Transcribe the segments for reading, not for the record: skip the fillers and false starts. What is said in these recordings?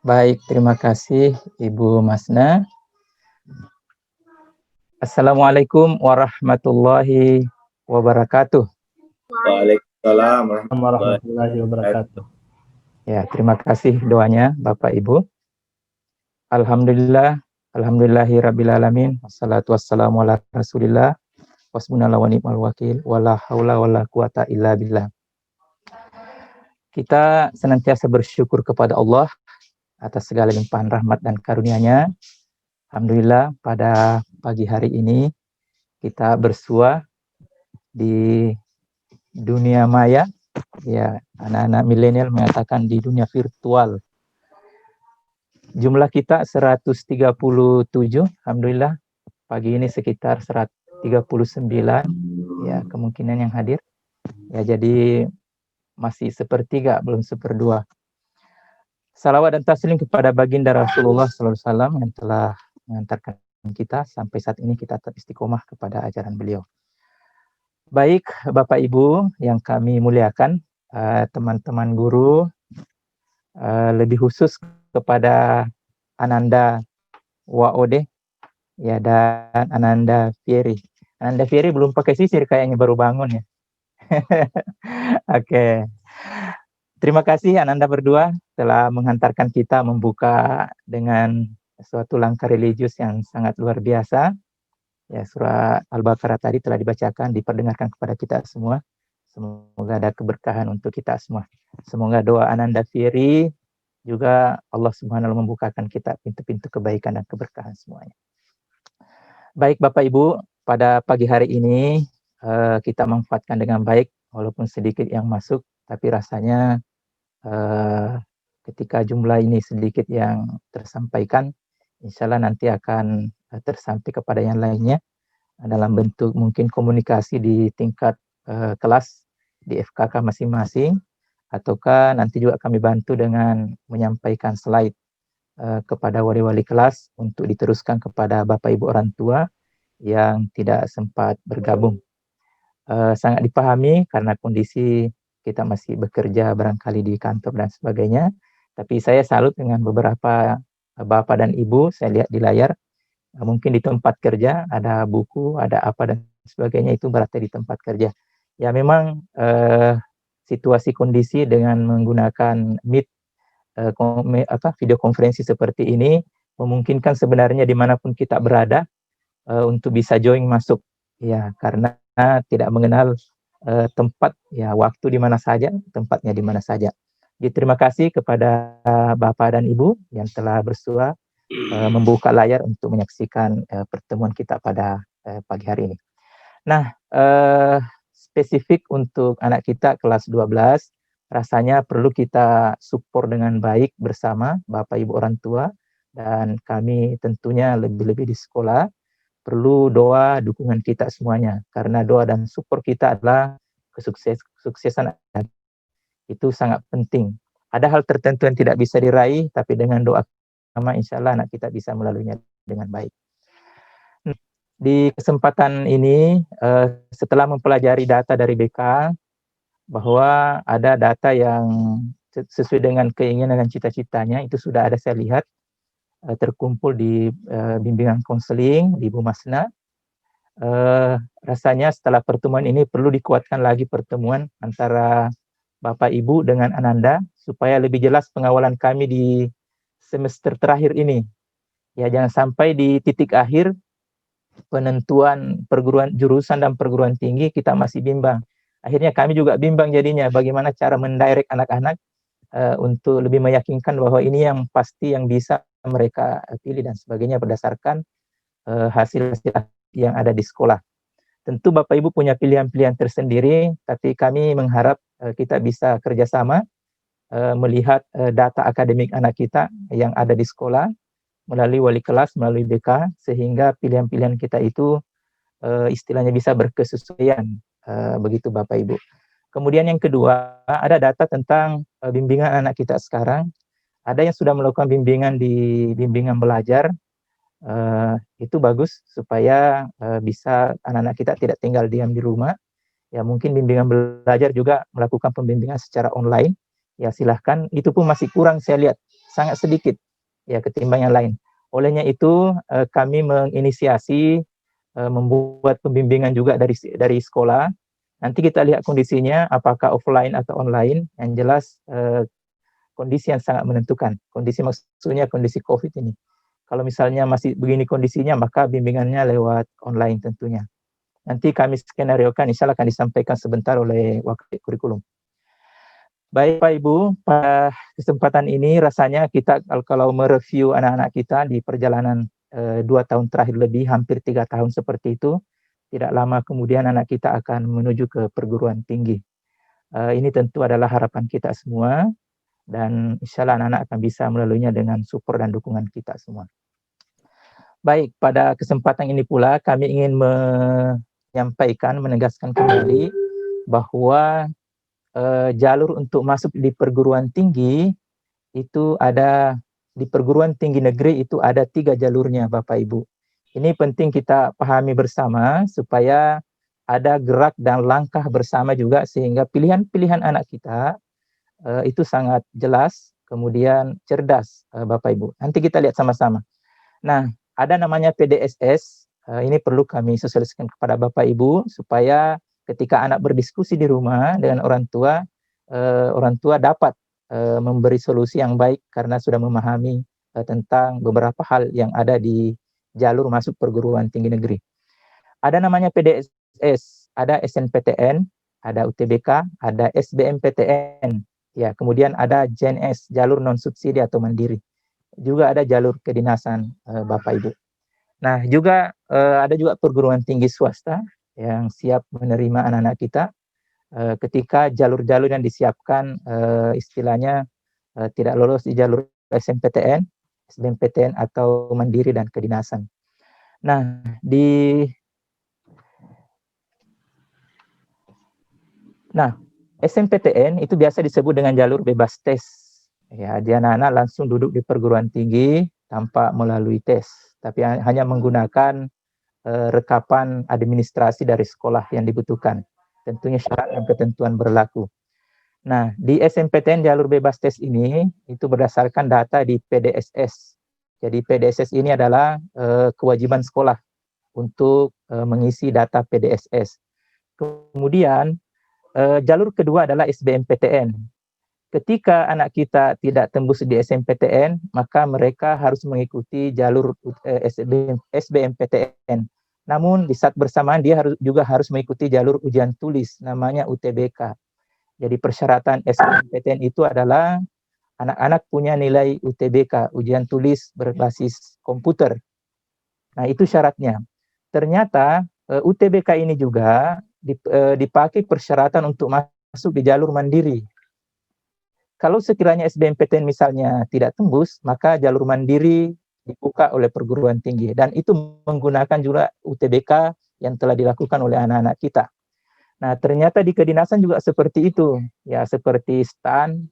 Baik, terima kasih Ibu Masna. Assalamualaikum warahmatullahi wabarakatuh. Waalaikumsalam warahmatullahi warahmatullahi wabarakatuh. Ya, terima kasih doanya Bapak Ibu. Alhamdulillahi rabbil alamin. Wassalatu wassalamu ala Rasulillah. Wasbunallahu wa ni'mal wakil. Wala haula wala quwata illa billah. Kita senantiasa bersyukur kepada Allah atas segala limpahan rahmat dan karunia-Nya. Alhamdulillah pada pagi hari ini kita bersua di dunia maya. Ya, anak-anak milenial mengatakan di dunia virtual. Jumlah kita 137, alhamdulillah. Pagi ini sekitar 139 ya kemungkinan yang hadir. Ya, jadi masih sepertiga, belum seperdua. Salawat dan taslim kepada baginda Rasulullah SAW yang telah mengantarkan kita sampai saat ini kita tetap istiqomah kepada ajaran beliau. Baik, Bapak Ibu yang kami muliakan, teman-teman guru, lebih khusus kepada Ananda Waode ya dan Ananda Fieri. Ananda Fieri belum pakai sisir kayaknya, baru bangun ya. Oke. Terima kasih Ananda berdua telah menghantarkan kita membuka dengan suatu langkah religius yang sangat luar biasa. Ya, surah Al-Baqarah tadi telah dibacakan, diperdengarkan kepada kita semua. Semoga ada keberkahan untuk kita semua. Semoga doa Ananda Fieri juga Allah Subhanahu wa ta'ala membukakan kita pintu-pintu kebaikan dan keberkahan semuanya. Baik Bapak Ibu, pada pagi hari ini kita manfaatkan dengan baik, walaupun sedikit yang masuk, tapi rasanya ketika jumlah ini sedikit yang tersampaikan, insya Allah nanti akan tersampai kepada yang lainnya dalam bentuk mungkin komunikasi di tingkat kelas di FKK masing-masing, ataukah nanti juga kami bantu dengan menyampaikan slide kepada wali-wali kelas untuk diteruskan kepada Bapak Ibu orang tua yang tidak sempat bergabung. Sangat dipahami karena kondisi kita masih bekerja barangkali di kantor dan sebagainya, tapi saya salut dengan beberapa Bapak dan Ibu, saya lihat di layar, mungkin di tempat kerja ada buku, ada apa dan sebagainya, itu berarti di tempat kerja. Ya memang situasi kondisi dengan menggunakan Meet, video konferensi seperti ini memungkinkan sebenarnya dimanapun kita berada untuk bisa join masuk ya, karena tidak mengenal tempat ya, waktu di mana saja, tempatnya di mana saja. Jadi terima kasih kepada Bapak dan Ibu yang telah bersua membuka layar untuk menyaksikan pertemuan kita pada pagi hari ini. Nah, spesifik untuk anak kita kelas 12, rasanya perlu kita support dengan baik bersama Bapak Ibu orang tua, dan kami tentunya lebih-lebih di sekolah perlu doa dukungan kita semuanya, karena doa dan support kita adalah kesuksesan itu sangat penting. Ada hal tertentu yang tidak bisa diraih, tapi dengan doa sama insya Allah anak kita bisa melaluinya dengan baik. Di kesempatan ini, setelah mempelajari data dari BK, bahwa ada data yang sesuai dengan keinginan dan cita-citanya, itu sudah ada saya lihat, terkumpul di bimbingan konseling di Bu Masna. Rasanya setelah pertemuan ini perlu dikuatkan lagi pertemuan antara Bapak Ibu dengan Ananda, supaya lebih jelas pengawalan kami di semester terakhir ini. Ya, jangan sampai di titik akhir penentuan perguruan jurusan dan perguruan tinggi kita masih bimbang. Akhirnya kami juga bimbang jadinya bagaimana cara mendirect anak-anak untuk lebih meyakinkan bahwa ini yang pasti yang bisa mereka pilih dan sebagainya berdasarkan hasil-hasil yang ada di sekolah. Tentu Bapak Ibu punya pilihan-pilihan tersendiri, tapi kami mengharap kita bisa kerjasama melihat data akademik anak kita yang ada di sekolah, melalui wali kelas, melalui BK, sehingga pilihan-pilihan kita itu istilahnya bisa berkesesuaian, begitu Bapak Ibu. Kemudian yang kedua, ada data tentang bimbingan anak kita sekarang. Ada yang sudah melakukan bimbingan di bimbingan belajar, itu bagus supaya bisa anak-anak kita tidak tinggal diam di rumah. Ya mungkin bimbingan belajar juga melakukan pembimbingan secara online. Ya silahkan, itu pun masih kurang saya lihat sangat sedikit ya ketimbang yang lain. Olehnya itu kami menginisiasi membuat pembimbingan juga dari sekolah. Nanti kita lihat kondisinya apakah offline atau online. Yang jelas kondisi yang sangat menentukan. Kondisi maksudnya kondisi COVID ini. Kalau misalnya masih begini kondisinya, maka bimbingannya lewat online tentunya. Nanti kami skenariokan, insya Allah akan disampaikan sebentar oleh wakil kurikulum. Baik Pak Ibu, pada kesempatan ini rasanya kita kalau mereview anak-anak kita di perjalanan 2 tahun terakhir lebih, hampir 3 tahun seperti itu, tidak lama kemudian anak kita akan menuju ke perguruan tinggi. Ini tentu adalah harapan kita semua, dan insya Allah anak-anak akan bisa melaluinya dengan support dan dukungan kita semua. Baik, pada kesempatan ini pula kami ingin menyampaikan, menegaskan kembali bahwa jalur untuk masuk di perguruan tinggi itu ada di perguruan tinggi negeri itu ada 3 jalurnya Bapak Ibu. Ini penting kita pahami bersama supaya ada gerak dan langkah bersama juga sehingga pilihan-pilihan anak kita itu sangat jelas, kemudian cerdas Bapak Ibu. Nanti kita lihat sama-sama. Nah, ada namanya PDSS, ini perlu kami sosialisasikan kepada Bapak Ibu supaya ketika anak berdiskusi di rumah dengan orang tua dapat memberi solusi yang baik karena sudah memahami tentang beberapa hal yang ada di jalur masuk perguruan tinggi negeri. Ada namanya PDSS, ada SNPTN, ada UTBK, ada SBMPTN, ya, kemudian ada JNS, jalur non subsidi atau mandiri. Juga ada jalur kedinasan Bapak Ibu. Nah, juga ada juga perguruan tinggi swasta yang siap menerima anak-anak kita ketika jalur-jalur yang disiapkan istilahnya tidak lolos di jalur SNPTN, SBMPTN atau mandiri dan kedinasan. Nah, SNPTN itu biasa disebut dengan jalur bebas tes. Ya, dia anak-anak langsung duduk di perguruan tinggi tanpa melalui tes, tapi hanya menggunakan rekapan administrasi dari sekolah yang dibutuhkan. Tentunya syarat dan ketentuan berlaku. Nah, di SNPTN jalur bebas tes ini itu berdasarkan data di PDSS. Jadi PDSS ini adalah kewajiban sekolah untuk mengisi data PDSS. Kemudian jalur kedua adalah SBMPTN. Ketika anak kita tidak tembus di SNPTN, maka mereka harus mengikuti jalur SBMPTN. Namun di saat bersamaan dia juga harus mengikuti jalur ujian tulis, namanya UTBK. Jadi persyaratan SBMPTN itu adalah anak-anak punya nilai UTBK, ujian tulis berbasis komputer. Nah, itu syaratnya. Ternyata UTBK ini juga dipakai persyaratan untuk masuk di jalur mandiri. Kalau sekiranya SBMPTN misalnya tidak tembus, maka jalur mandiri dibuka oleh perguruan tinggi. Dan itu menggunakan juga UTBK yang telah dilakukan oleh anak-anak kita. Nah, ternyata di kedinasan juga seperti itu. Ya, seperti STAN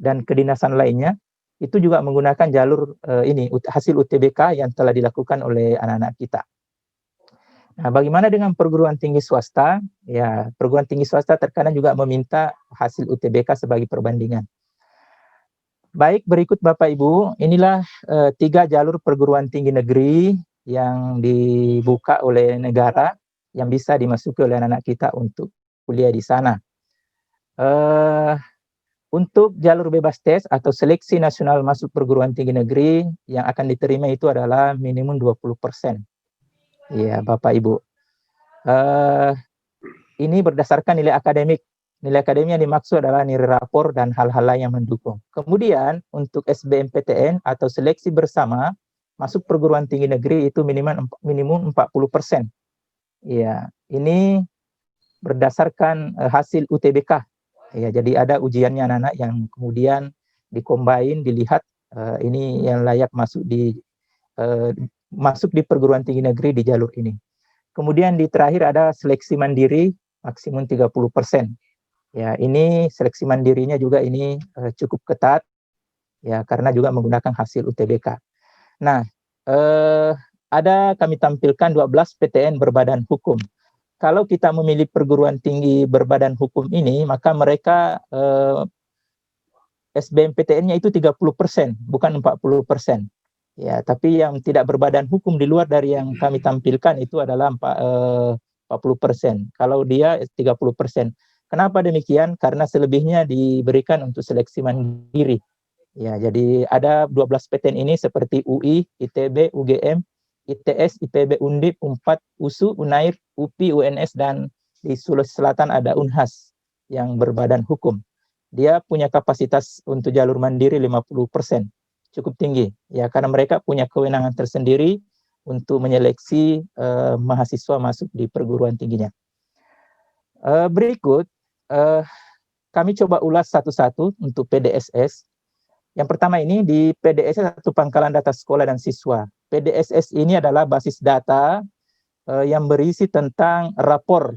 dan kedinasan lainnya, itu juga menggunakan jalur hasil UTBK yang telah dilakukan oleh anak-anak kita. Nah, bagaimana dengan perguruan tinggi swasta? Ya, perguruan tinggi swasta terkadang juga meminta hasil UTBK sebagai perbandingan. Baik, berikut Bapak Ibu, inilah 3 jalur perguruan tinggi negeri yang dibuka oleh negara yang bisa dimasuki oleh anak-anak kita untuk kuliah di sana. Untuk jalur bebas tes atau seleksi nasional masuk perguruan tinggi negeri yang akan diterima itu adalah minimum 20%. Ya, Bapak Ibu. Ini berdasarkan nilai akademik. Nilai akademik yang dimaksud adalah nilai rapor dan hal-hal lain yang mendukung. Kemudian untuk SBMPTN atau seleksi bersama masuk perguruan tinggi negeri itu minimum 40%. Ya, ini berdasarkan hasil UTBK. Ya, jadi ada ujiannya anak-anak yang kemudian dikombain, dilihat ini yang layak masuk di perguruan tinggi negeri di jalur ini. Kemudian di terakhir ada seleksi mandiri maksimum 30%. Ya, ini seleksi mandirinya juga ini cukup ketat ya karena juga menggunakan hasil UTBK. Nah, kami tampilkan 12 PTN berbadan hukum. Kalau kita memilih perguruan tinggi berbadan hukum ini, maka mereka SBMPTN-nya itu 30%, bukan 40%. Ya, tapi yang tidak berbadan hukum di luar dari yang kami tampilkan itu adalah 40%. Kalau dia 30%. Kenapa demikian? Karena selebihnya diberikan untuk seleksi mandiri. Ya, jadi ada 12 PTN ini seperti UI, ITB, UGM, ITS, IPB, Undip, UNPAD, USU, UNAIR, UPI, UNS, dan di Sulawesi Selatan ada UNHAS yang berbadan hukum. Dia punya kapasitas untuk jalur mandiri 50%, cukup tinggi. Ya, karena mereka punya kewenangan tersendiri untuk menyeleksi mahasiswa masuk di perguruan tingginya. Berikut, kami coba ulas satu-satu untuk PDSS. Yang pertama ini di PDSS atau Pangkalan Data Sekolah dan Siswa. PDSS ini adalah basis data yang berisi tentang rapor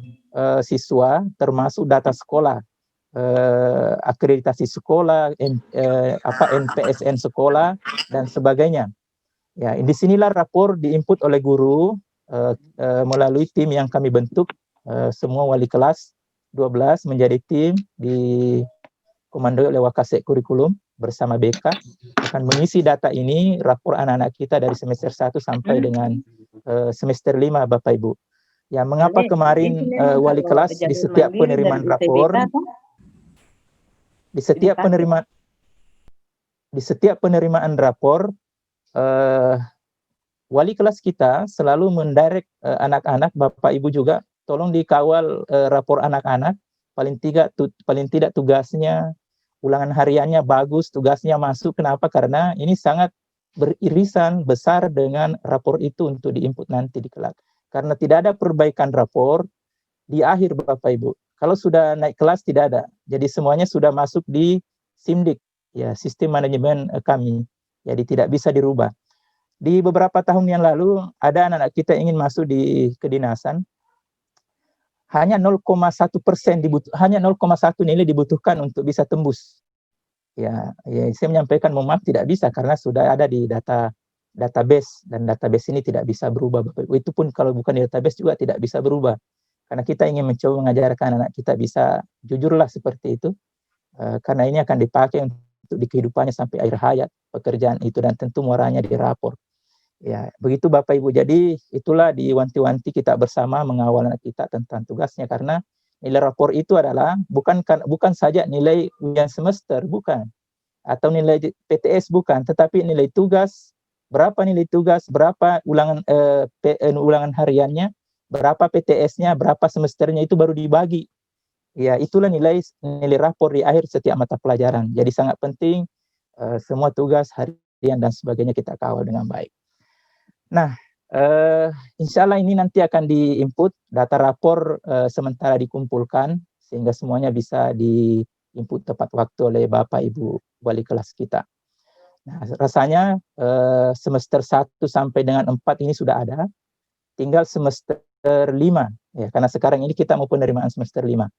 siswa, termasuk data sekolah, akreditasi sekolah, NPSN sekolah, dan sebagainya. Ya, di sinilah rapor diinput oleh guru melalui tim yang kami bentuk, semua wali kelas 12 menjadi tim dikomandoi oleh Wakasek Kurikulum bersama BK, akan mengisi data ini, rapor anak-anak kita dari semester 1 sampai dengan semester 5, Bapak Ibu. Ya, mengapa kemarin wali kelas di setiap penerimaan rapor, di setiap penerimaan rapor, wali kelas kita selalu mendirect anak-anak, Bapak Ibu juga, tolong dikawal rapor anak-anak, paling tidak tugasnya, ulangan hariannya bagus, tugasnya masuk. Kenapa? Karena ini sangat beririsan besar dengan rapor itu untuk diinput nanti di kelas. Karena tidak ada perbaikan rapor di akhir, Bapak Ibu. Kalau sudah naik kelas tidak ada. Jadi semuanya sudah masuk di SIMDIK, ya, sistem manajemen kami. Jadi tidak bisa dirubah. Di beberapa tahun yang lalu ada anak-anak kita ingin masuk di kedinasan, hanya 0,1% hanya 0,1 nilai dibutuhkan untuk bisa tembus. Ya, saya menyampaikan mohon maaf tidak bisa karena sudah ada di database, dan database ini tidak bisa berubah, Bapak Ibu. Itu pun kalau bukan di database juga tidak bisa berubah. Karena kita ingin mencoba mengajarkan anak kita bisa jujurlah seperti itu. Karena ini akan dipakai untuk di kehidupannya sampai akhir hayat pekerjaan itu, dan tentu muaranya di rapor. Ya, begitu Bapak Ibu. Jadi itulah diwanti-wanti kita bersama mengawal anak kita tentang tugasnya, karena nilai rapor itu adalah bukan saja nilai ujian semester, bukan, atau nilai PTS, bukan, tetapi nilai tugas, berapa nilai tugas, berapa ulangan hariannya, berapa PTS-nya, berapa semesternya, itu baru dibagi. Ya, itulah nilai rapor di akhir setiap mata pelajaran. Jadi sangat penting semua tugas harian dan sebagainya kita kawal dengan baik. Nah, insya Allah ini nanti akan diinput, data rapor sementara dikumpulkan, sehingga semuanya bisa diinput tepat waktu oleh Bapak Ibu wali kelas kita. Nah, rasanya semester 1 sampai dengan 4 ini sudah ada, tinggal semester 5, ya, karena sekarang ini kita mau penerimaan semester 5.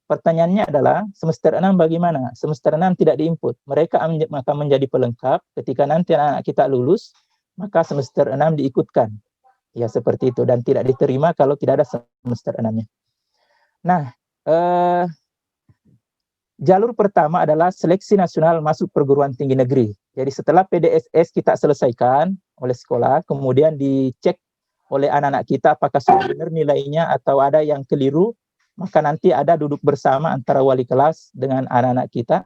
Pertanyaannya adalah, semester 6 bagaimana? Semester 6 tidak diinput, mereka akan menjadi pelengkap ketika nanti anak kita lulus, maka semester 6 diikutkan. Ya, seperti itu, dan tidak diterima kalau tidak ada semester 6-nya. Nah, jalur pertama adalah seleksi nasional masuk perguruan tinggi negeri. Jadi setelah PDSS kita selesaikan oleh sekolah, kemudian dicek oleh anak-anak kita apakah sudah benar nilainya atau ada yang keliru, maka nanti ada duduk bersama antara wali kelas dengan anak-anak kita,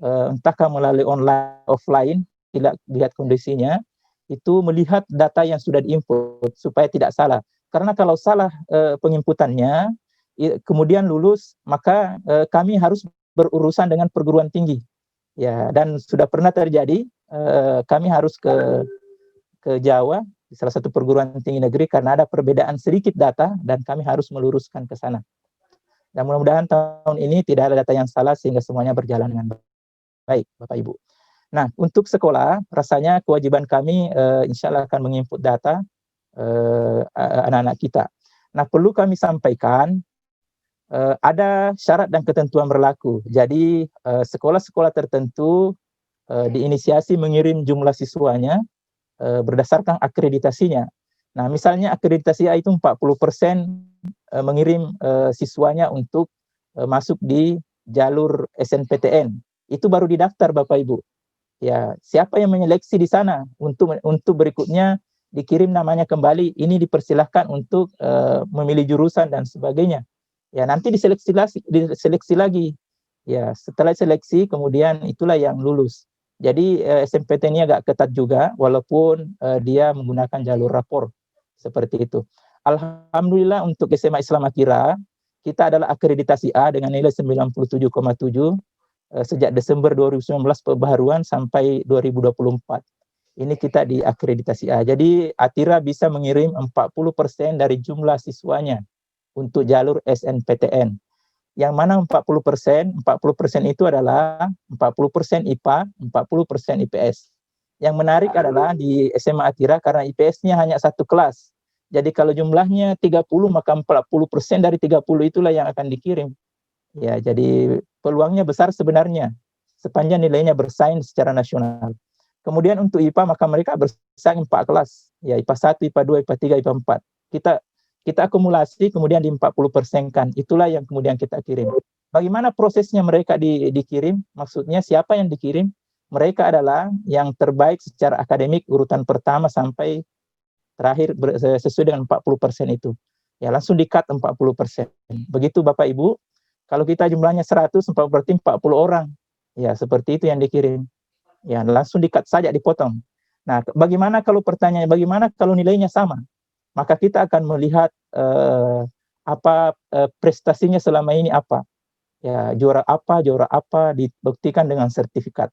entahkah melalui online, offline, tidak lihat kondisinya, itu melihat data yang sudah diinput supaya tidak salah. Karena kalau salah penginputannya, kemudian lulus, maka kami harus berurusan dengan perguruan tinggi. Ya, dan sudah pernah terjadi, kami harus ke Jawa, di salah satu perguruan tinggi negeri, karena ada perbedaan sedikit data, dan kami harus meluruskan ke sana. Dan mudah-mudahan tahun ini tidak ada data yang salah, sehingga semuanya berjalan dengan baik, Bapak Ibu. Nah, untuk sekolah, rasanya kewajiban kami insya Allah akan menginput data anak-anak kita. Nah, perlu kami sampaikan, ada syarat dan ketentuan berlaku. Jadi, sekolah-sekolah tertentu diinisiasi mengirim jumlah siswanya berdasarkan akreditasinya. Nah, misalnya akreditasi A itu 40% mengirim siswanya untuk masuk di jalur SNPTN. itu baru didaftar Bapak Ibu. Ya, siapa yang menyeleksi di sana untuk berikutnya dikirim namanya kembali, ini dipersilahkan untuk memilih jurusan dan sebagainya. Ya, nanti diseleksi lagi. Ya, setelah seleksi kemudian itulah yang lulus. Jadi SNMPTN ini agak ketat juga, walaupun dia menggunakan jalur rapor seperti itu. Alhamdulillah untuk SMA Islam Akira, kita adalah akreditasi A dengan nilai 97,7 sejak Desember 2019 pembaharuan sampai 2024. Ini kita di akreditasi A. Jadi Atira bisa mengirim 40% dari jumlah siswanya untuk jalur SNPTN. Yang mana 40% itu adalah 40% IPA, 40% IPS. Yang menarik adalah di SMA Atira karena IPS-nya hanya satu kelas. Jadi kalau jumlahnya 30 maka 40% dari 30 itulah yang akan dikirim. Ya, jadi peluangnya besar sebenarnya sepanjang nilainya bersaing secara nasional. Kemudian untuk IPA maka mereka bersaing 4 kelas. Ya, IPA 1, IPA 2, IPA 3, IPA 4. Kita akumulasi kemudian di 40%-kan. Itulah yang kemudian kita kirim. Bagaimana prosesnya mereka dikirim? Maksudnya siapa yang dikirim? Mereka adalah yang terbaik secara akademik urutan pertama sampai terakhir sesuai dengan 40% itu. Ya, langsung di-cut 40%. Begitu Bapak Ibu. Kalau kita jumlahnya 100, berarti 40 orang. Ya, seperti itu yang dikirim. Ya, langsung di-cut saja, dipotong. Nah, bagaimana kalau pertanyaannya, bagaimana kalau nilainya sama? Maka kita akan melihat prestasinya selama ini apa. Ya, juara apa, dibuktikan dengan sertifikat.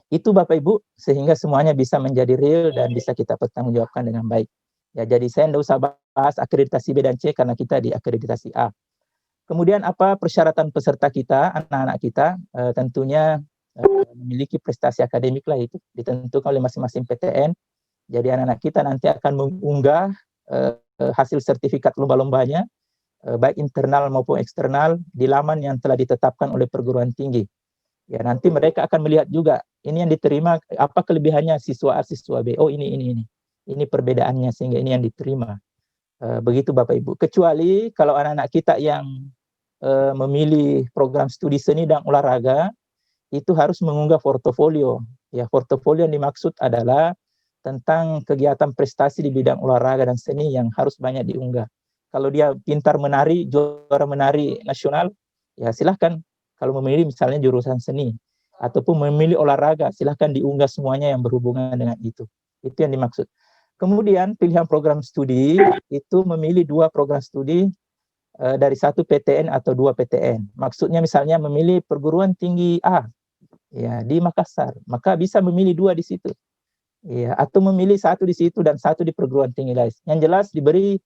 Itu Bapak Ibu, sehingga semuanya bisa menjadi real dan bisa kita pertanggungjawabkan dengan baik. Ya, jadi saya tidak usah bahas akreditasi B dan C karena kita di akreditasi A. Kemudian apa persyaratan peserta kita, anak-anak kita, tentunya memiliki prestasi akademik lah, itu ditentukan oleh masing-masing PTN. Jadi anak-anak kita nanti akan mengunggah hasil sertifikat lomba-lombanya, baik internal maupun eksternal, di laman yang telah ditetapkan oleh perguruan tinggi. Ya, nanti mereka akan melihat juga, ini yang diterima, apa kelebihannya siswa A, siswa B. Oh, ini perbedaannya, sehingga ini yang diterima. Begitu Bapak Ibu. Kecuali kalau anak-anak kita yang memilih program studi seni dan olahraga, itu harus mengunggah portofolio. Ya, portofolio yang dimaksud adalah tentang kegiatan prestasi di bidang olahraga dan seni yang harus banyak diunggah. Kalau dia pintar menari, juara menari nasional, ya silahkan. Kalau memilih misalnya jurusan seni, ataupun memilih olahraga, silahkan diunggah semuanya yang berhubungan dengan itu. Itu yang dimaksud. Kemudian pilihan program studi, itu memilih 2 program studi dari 1 PTN atau 2 PTN. Maksudnya misalnya memilih perguruan tinggi A, ya di Makassar, maka bisa memilih 2 di situ. Ya, atau memilih 1 di situ dan 1 di perguruan tinggi lain. Yang jelas diberi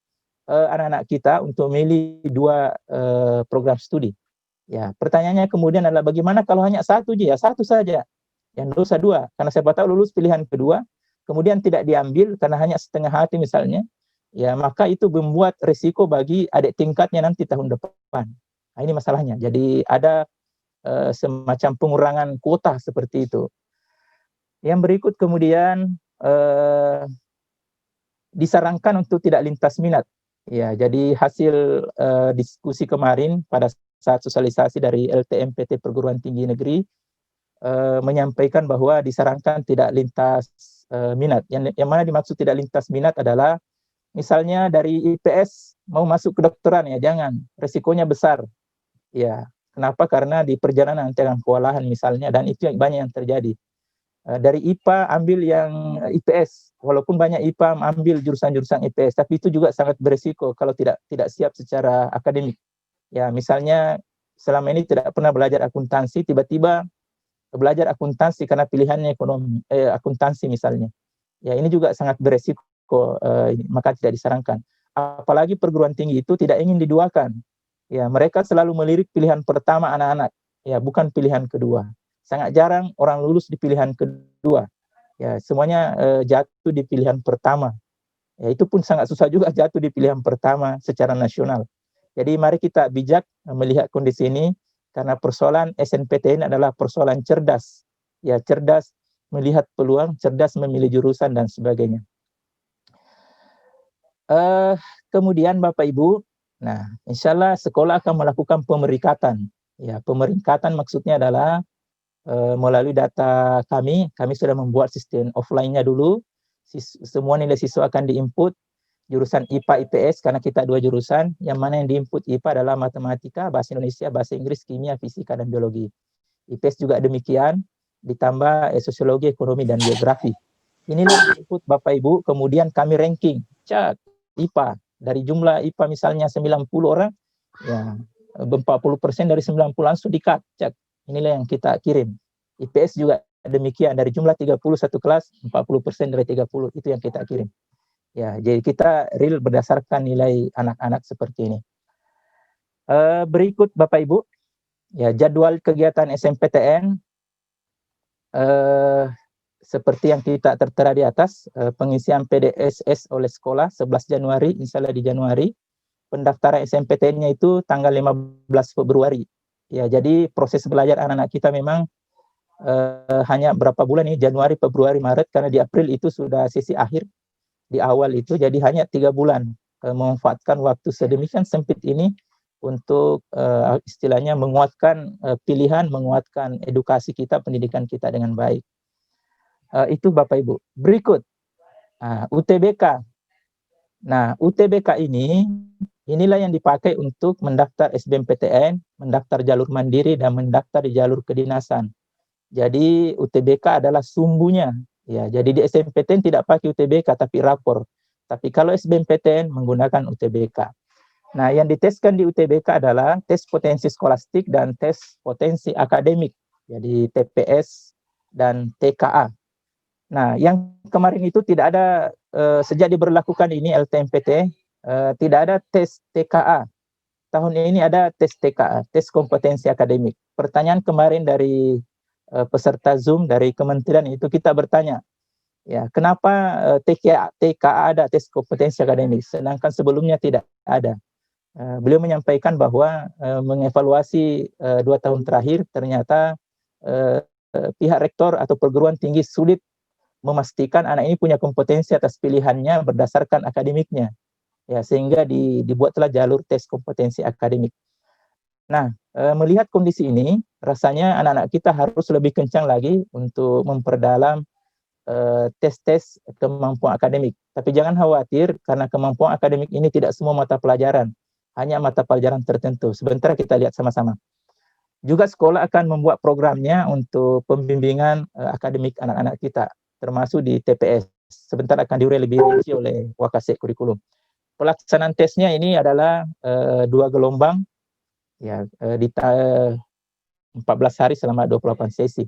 anak-anak kita untuk memilih 2 program studi. Ya, pertanyaannya kemudian adalah bagaimana kalau hanya 1 aja? Ya 1 saja. Yang dosa 2, karena siapa tahu lulus pilihan kedua, kemudian tidak diambil karena hanya setengah hati misalnya, ya maka itu membuat risiko bagi adik tingkatnya nanti tahun depan. Nah, ini masalahnya. Jadi ada semacam pengurangan kuota seperti itu. Yang berikut kemudian disarankan untuk tidak lintas minat. Ya, jadi hasil diskusi kemarin pada saat sosialisasi dari LTMPT Perguruan Tinggi Negeri menyampaikan bahwa disarankan tidak lintas minat. Yang mana dimaksud tidak lintas minat adalah misalnya dari IPS mau masuk kedokteran, ya jangan, resikonya besar. Ya, kenapa? Karena di perjalanan nanti akan kewalahan misalnya, dan itu banyak yang terjadi. Dari IPA ambil yang IPS, walaupun banyak IPA ambil jurusan-jurusan IPS, tapi itu juga sangat beresiko kalau tidak siap secara akademik. Ya, misalnya selama ini tidak pernah belajar akuntansi, tiba-tiba belajar akuntansi karena pilihannya ekonomi, akuntansi misalnya. Ya, ini juga sangat beresiko, maka tidak disarankan. Apalagi perguruan tinggi itu tidak ingin diduakan. Ya, mereka selalu melirik pilihan pertama anak-anak, ya bukan pilihan kedua. Sangat jarang orang lulus di pilihan kedua. Ya, semuanya jatuh di pilihan pertama. Ya, itu pun sangat susah juga jatuh di pilihan pertama secara nasional. Jadi mari kita bijak melihat kondisi ini, karena persoalan SNPTN adalah persoalan cerdas. Ya, cerdas melihat peluang, cerdas memilih jurusan dan sebagainya. Kemudian Bapak Ibu, nah insya Allah sekolah akan melakukan pemeringkatan. Ya, pemeringkatan maksudnya adalah melalui data kami sudah membuat sistem offline-nya dulu. Semua nilai siswa akan diinput jurusan IPA IPS karena kita 2 jurusan, yang mana yang diinput IPA adalah matematika, bahasa Indonesia, bahasa Inggris, kimia, fisika, dan biologi. IPS juga demikian, ditambah sosiologi, ekonomi, dan geografi. Inilah input Bapak Ibu, kemudian kami ranking, cak IPA, dari jumlah IPA misalnya 90 orang, ya 40% dari 90 langsung di-cut, cak. Inilah yang kita kirim. IPS juga demikian, dari jumlah 30 satu kelas, 40% dari 30, itu yang kita kirim. Ya, jadi kita real berdasarkan nilai anak-anak seperti ini. Berikut Bapak Ibu, ya jadwal kegiatan SMPTN seperti yang kita tertera di atas, pengisian PDSS oleh sekolah 11 Januari, insya Allah di Januari. Pendaftaran SMPTN-nya itu tanggal 15 Februari. Ya, jadi proses belajar anak-anak kita memang hanya berapa bulan nih, Januari, Februari, Maret, karena di April itu sudah sesi akhir di awal itu, jadi hanya 3 bulan memanfaatkan waktu sedemikian sempit ini untuk istilahnya menguatkan pilihan, menguatkan edukasi kita, pendidikan kita dengan baik. Itu Bapak Ibu. Berikut UTBK. Nah, UTBK inilah yang dipakai untuk mendaftar SBMPTN, mendaftar jalur mandiri, dan mendaftar di jalur kedinasan. Jadi UTBK adalah sumbunya. Ya, jadi di SMPTN tidak pakai UTBK tapi rapor. Tapi kalau SBMPTN menggunakan UTBK. Nah, yang diteskan di UTBK adalah tes potensi skolastik dan tes potensi akademik. Jadi TPS dan TKA. Nah, yang kemarin itu tidak ada, sejak diberlakukan ini LTMPT, tidak ada tes TKA. Tahun ini ada tes TKA, tes kompetensi akademik. Pertanyaan kemarin dari peserta Zoom dari kementerian itu, kita bertanya, ya kenapa TKA ada, tes kompetensi akademik, sedangkan sebelumnya tidak ada. Beliau menyampaikan bahwa mengevaluasi 2 tahun terakhir, ternyata pihak rektor atau perguruan tinggi sulit memastikan anak ini punya kompetensi atas pilihannya berdasarkan akademiknya, ya sehingga dibuatlah jalur tes kompetensi akademik. Nah, melihat kondisi ini, rasanya anak-anak kita harus lebih kencang lagi untuk memperdalam tes-tes kemampuan akademik. Tapi jangan khawatir, karena kemampuan akademik ini tidak semua mata pelajaran, hanya mata pelajaran tertentu. Sebentar kita lihat sama-sama. Juga sekolah akan membuat programnya untuk pembimbingan akademik anak-anak kita, termasuk di TPS. Sebentar akan diurai lebih rinci oleh Wakasek Kurikulum. Pelaksanaan tesnya ini adalah 2 gelombang, ya di 14 hari selama 28 sesi.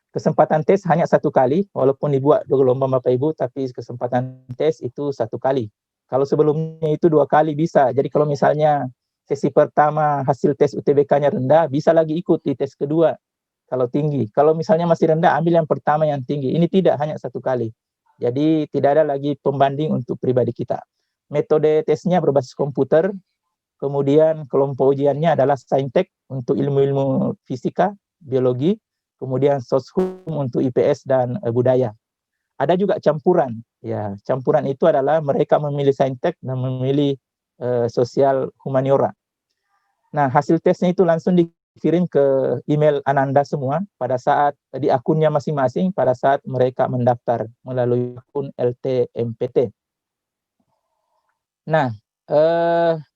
Kesempatan tes hanya 1 kali, walaupun dibuat 2 gelombang Bapak Ibu, tapi kesempatan tes itu 1 kali. Kalau sebelumnya itu 2 kali bisa. Jadi kalau misalnya sesi pertama hasil tes UTBK-nya rendah, bisa lagi ikut di tes kedua kalau tinggi. Kalau misalnya masih rendah, ambil yang pertama yang tinggi. Ini tidak, hanya 1 kali. Jadi tidak ada lagi pembanding untuk pribadi kita. Metode tesnya berbasis komputer, kemudian kelompok ujiannya adalah saintek untuk ilmu-ilmu fisika, biologi, kemudian soshum untuk IPS dan budaya. Ada juga campuran. Ya, campuran itu adalah mereka memilih saintek dan memilih sosial humaniora. Nah, hasil tesnya itu langsung dikirim ke email Ananda semua pada saat di akunnya masing-masing pada saat mereka mendaftar melalui akun LTMPT. Nah,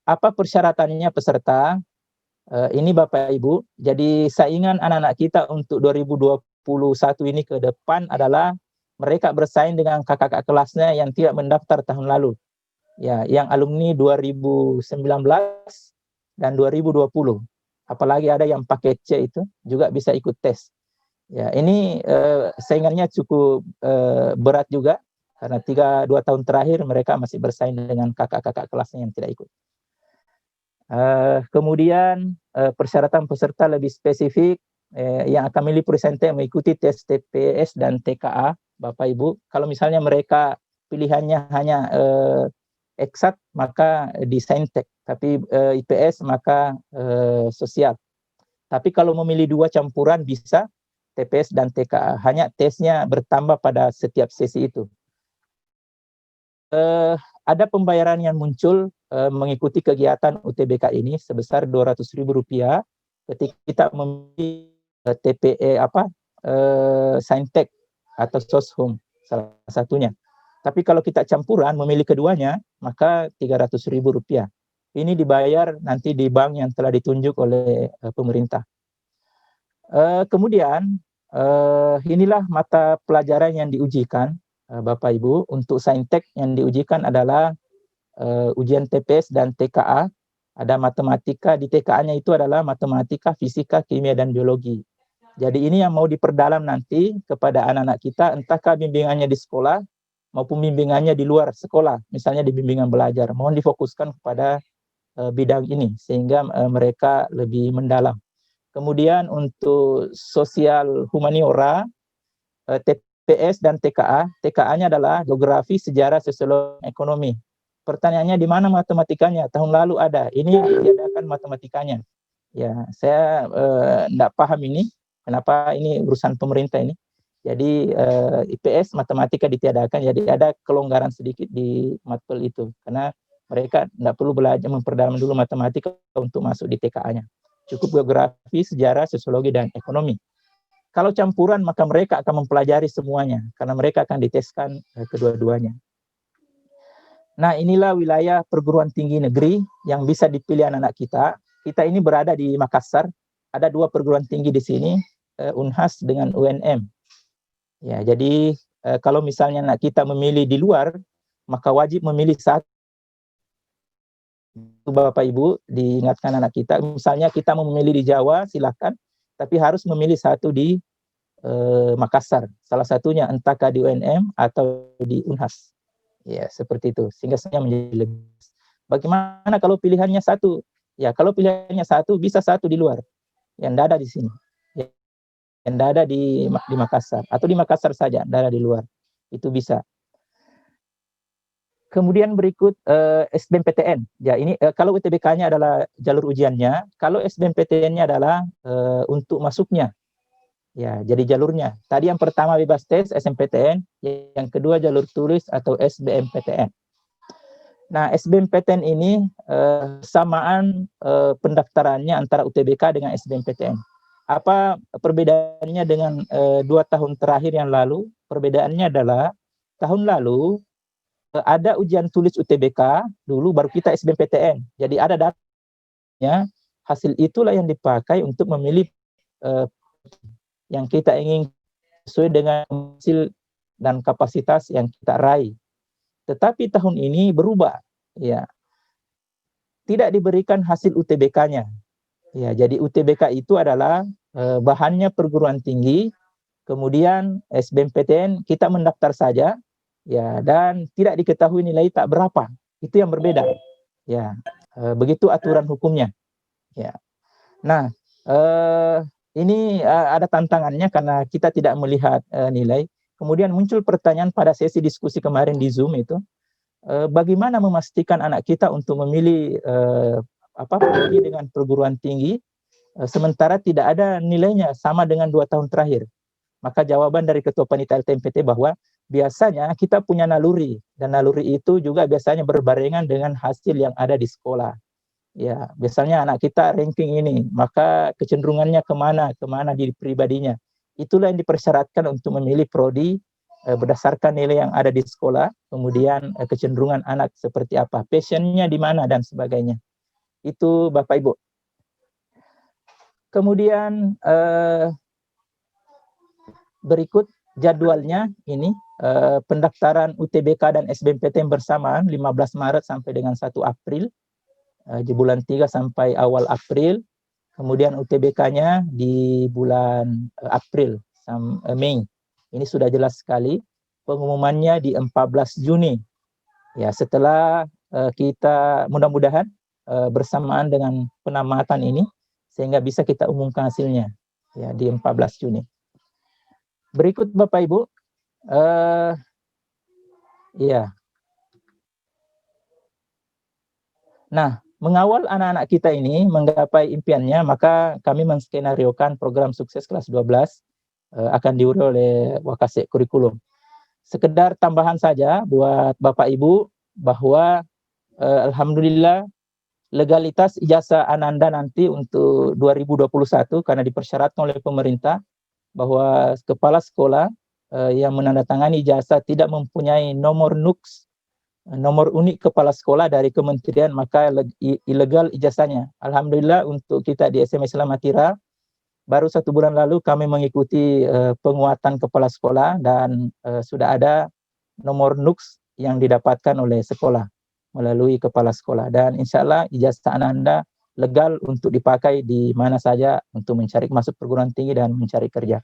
apa persyaratannya peserta? Ini Bapak Ibu, jadi saingan anak-anak kita untuk 2021 ini ke depan adalah mereka bersaing dengan kakak-kakak kelasnya yang tidak mendaftar tahun lalu. Ya, yang alumni 2019 dan 2020. Apalagi ada yang paket C itu juga bisa ikut tes. Ya, ini saingannya cukup berat juga karena 2 tahun terakhir mereka masih bersaing dengan kakak-kakak kelasnya yang tidak ikut. Kemudian persyaratan peserta lebih spesifik, yang akan milih presenter mengikuti tes TPS dan TKA, Bapak Ibu. Kalau misalnya mereka pilihannya hanya eksat, maka di saintek, tapi IPS maka sosial. Tapi kalau memilih 2 campuran bisa TPS dan TKA, hanya tesnya bertambah pada setiap sesi itu. Ada pembayaran yang muncul mengikuti kegiatan UTBK ini sebesar Rp200.000 ketika kita memilih TPE Saintek atau Soshum salah satunya. Tapi kalau kita campuran memilih keduanya, maka Rp300.000. Ini dibayar nanti di bank yang telah ditunjuk oleh pemerintah. Kemudian inilah mata pelajaran yang diujikan, Bapak Ibu. Untuk Saintek yang diujikan adalah ujian TPS dan TKA. Ada matematika, di TKA-nya itu adalah matematika, fisika, kimia, dan biologi. Jadi ini yang mau diperdalam nanti kepada anak-anak kita, entahkah bimbingannya di sekolah maupun bimbingannya di luar sekolah, misalnya di bimbingan belajar. Mohon difokuskan kepada bidang ini sehingga mereka lebih mendalam. Kemudian untuk sosial humaniora, TPS dan TKA. TKA-nya adalah geografi, sejarah, sosiologi, ekonomi. Pertanyaannya di mana matematikanya? Tahun lalu ada. Ini diadakan matematikanya. Ya, saya tidak paham ini. Kenapa ini urusan pemerintah ini? Jadi IPS matematika ditiadakan, jadi ada kelonggaran sedikit di matkul itu, karena mereka tidak perlu belajar memperdalam dulu matematika untuk masuk di TKA-nya. Cukup geografi, sejarah, sosiologi, dan ekonomi. Kalau campuran maka mereka akan mempelajari semuanya, karena mereka akan diteskan kedua-duanya. Nah, inilah wilayah perguruan tinggi negeri yang bisa dipilih anak-anak kita. Kita ini berada di Makassar, ada 2 perguruan tinggi di sini, Unhas dengan UNM. Ya, jadi kalau misalnya anak kita memilih di luar, maka wajib memilih satu. Bapak Ibu, diingatkan anak kita, misalnya kita mau memilih di Jawa, silakan, tapi harus memilih satu di Makassar. Salah satunya entahkah di UNM atau di Unhas. Ya, seperti itu. Sehingga semuanya menjadi lebih. Bagaimana kalau pilihannya satu? Ya, kalau pilihannya satu, bisa satu di luar. Yang tidak ada di sini. Yang tidak ada di Makassar. Atau di Makassar saja, tidak ada di luar. Itu bisa. Kemudian berikut SBMPTN. Ya, ini kalau UTBK-nya adalah jalur ujiannya, kalau SBMPTN-nya adalah untuk masuknya. Ya, jadi jalurnya. Tadi yang pertama bebas tes SNMPTN, yang kedua jalur tulis atau SBMPTN. Nah, SBMPTN ini samaan pendaftarannya antara UTBK dengan SBMPTN. Apa perbedaannya dengan 2 tahun terakhir yang lalu? Perbedaannya adalah tahun lalu ada ujian tulis UTBK dulu, baru kita SBMPTN. Jadi ada datanya, hasil itulah yang dipakai untuk memilih yang kita ingin sesuai dengan hasil dan kapasitas yang kita raih. Tetapi tahun ini berubah, ya. Tidak diberikan hasil UTBK-nya. Ya, jadi UTBK itu adalah bahannya perguruan tinggi, kemudian SBMPTN kita mendaftar saja, ya, dan tidak diketahui nilai tak berapa. Itu yang berbeda. Ya, begitu aturan hukumnya. Ya. Nah, ini ada tantangannya karena kita tidak melihat nilai. Kemudian muncul pertanyaan pada sesi diskusi kemarin di Zoom itu, bagaimana memastikan anak kita untuk memilih prodi dengan perguruan tinggi, sementara tidak ada nilainya sama dengan 2 tahun terakhir. Maka jawaban dari Ketua Panitia LTMPT bahwa biasanya kita punya naluri, dan naluri itu juga biasanya berbarengan dengan hasil yang ada di sekolah. Ya, biasanya anak kita ranking ini, maka kecenderungannya kemana di pribadinya. Itulah yang dipersyaratkan untuk memilih prodi berdasarkan nilai yang ada di sekolah, kemudian kecenderungan anak seperti apa, passionnya di mana, dan sebagainya. Itu Bapak Ibu. Kemudian berikut jadwalnya ini, pendaftaran UTBK dan SBMPTN bersamaan 15 Maret sampai dengan 1 April. Di bulan 3 sampai awal April, kemudian UTBK-nya di bulan April Mei. Ini sudah jelas sekali. Pengumumannya di 14 Juni. Ya, setelah kita mudah-mudahan bersamaan dengan penamatan ini, sehingga bisa kita umumkan hasilnya ya di 14 Juni. Berikut Bapak Ibu, ya. Nah, mengawal anak-anak kita ini menggapai impiannya, maka kami menskenariokan program sukses kelas 12 akan diurus oleh Wakasek Kurikulum. Sekedar tambahan saja buat Bapak Ibu bahwa alhamdulillah legalitas ijazah Ananda nanti untuk 2021 karena dipersyaratkan oleh pemerintah bahwa kepala sekolah yang menandatangani ijazah tidak mempunyai nomor NUKS, nomor unik kepala sekolah dari kementerian, maka ilegal ijazahnya. Alhamdulillah untuk kita di SMA Islam Atira, baru 1 bulan lalu kami mengikuti penguatan kepala sekolah dan sudah ada nomor NUKS yang didapatkan oleh sekolah melalui kepala sekolah, dan insya Allah ijazah Anda legal untuk dipakai di mana saja untuk mencari masuk perguruan tinggi dan mencari kerja.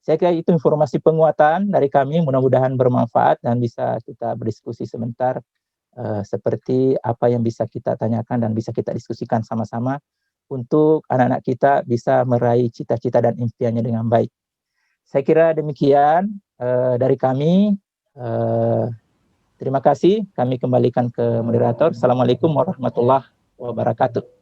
Saya kira itu informasi penguatan dari kami, mudah-mudahan bermanfaat dan bisa kita berdiskusi sebentar seperti apa yang bisa kita tanyakan dan bisa kita diskusikan sama-sama untuk anak-anak kita bisa meraih cita-cita dan impiannya dengan baik. Saya kira demikian dari kami. Terima kasih, kami kembalikan ke moderator. Assalamualaikum warahmatullahi wabarakatuh.